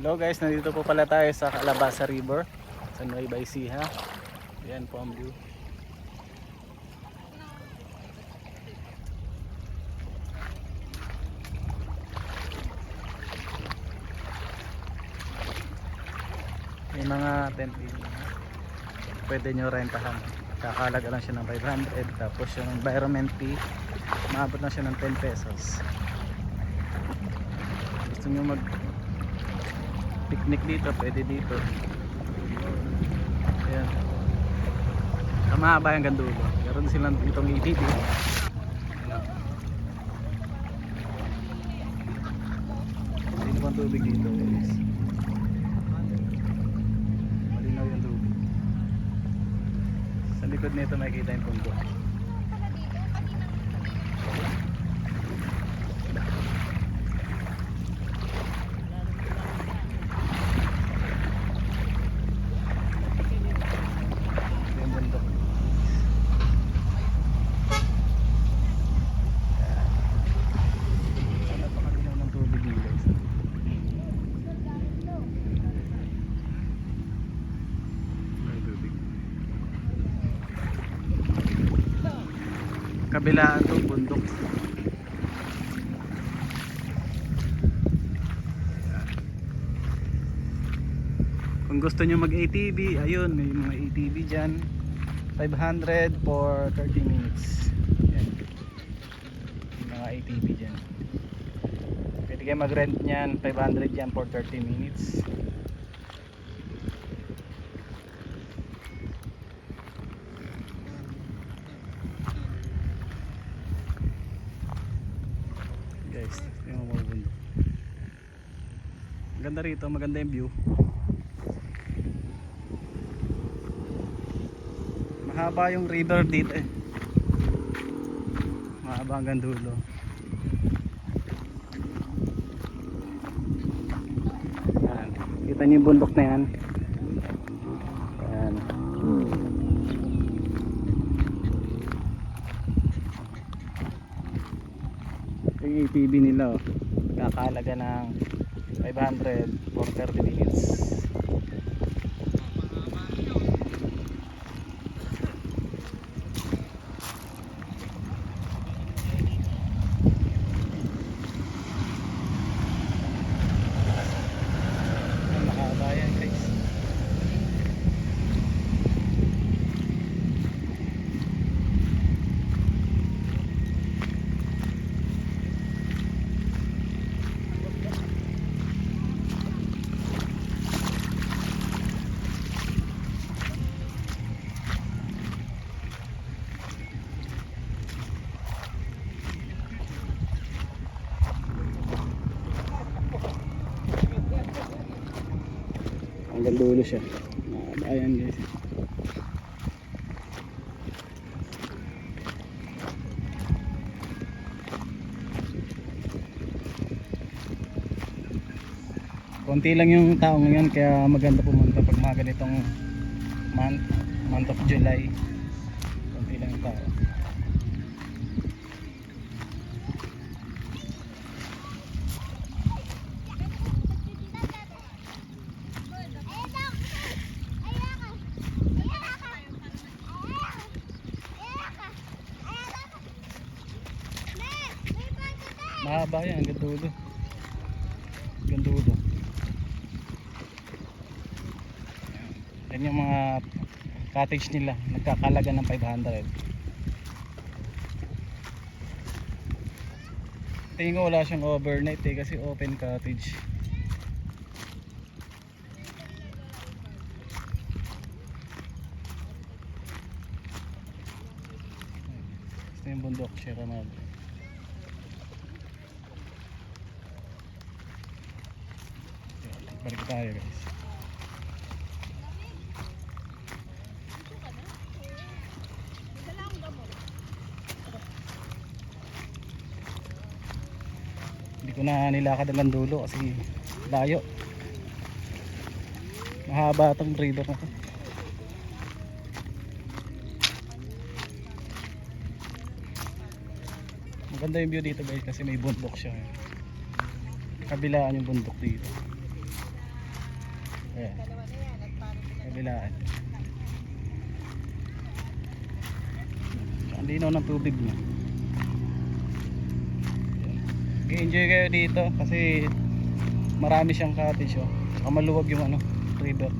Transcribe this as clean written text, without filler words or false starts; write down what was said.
Hello guys, nandito po pala tayo sa Calabasa River sa Nueva Ecija. Yan po ang view. May mga tent dito. Pwede nyo rentahan. Kakalaga lang siya ng 500. Tapos yung environment fee, maabot na siya ng 10 pesos. Gusto nyo mag picnic dito, pwede dito. Ayan. Mahaba hanggang dulo. Meron silang itong ATV. Hindi pang tubig dito guys. Malinaw yung tubig. Sa likod nito makikita yung pundo. Kabilaan itong bundok. Kung gusto nyo mag ATV, ayun, may mga ATV dyan. 500 for 30 minutes. Yan. May mga ATV dyan. Pwede kayo mag rent nyan, 500 yan for 30 minutes. Guys, yung mga bundok. Maganda rito, maganda yung view. Mahaba yung river dito eh. Mahaba hanggang dulo. Yan. Kita niyo yung bundok na yan. Yan. Yung ATV nila oh. Kakalaga ng 500 for 30 minutes. Mahaba yan guys. Hanggang dulo siya. Ayan guys. Konti lang yung tao ngayon kaya maganda pumunta pag mga ganitong month of July. Konti lang yung tao. Mahaba yan, hanggang dulo. Hanggang dulo. Yan yung mga cottage nila, nagkakalaga ng 500. Tingin ko wala siyang overnight eh, kasi open cottage. Ito yung bundok, Sierra Madre. Balik tayo guys. Hindi ko na nilakad hanggang dulo kasi layo. Mahaba itong river na to. Maganda yung view dito guys kasi may bundok siya. Kabilaan yung bundok dito. Ayan. Dalawa na yan at parang Kabilaan. Ang linaw ng tubig niya. Enjoy kayo dito kasi marami siyang cottage, oh. Saka maluwag yung river.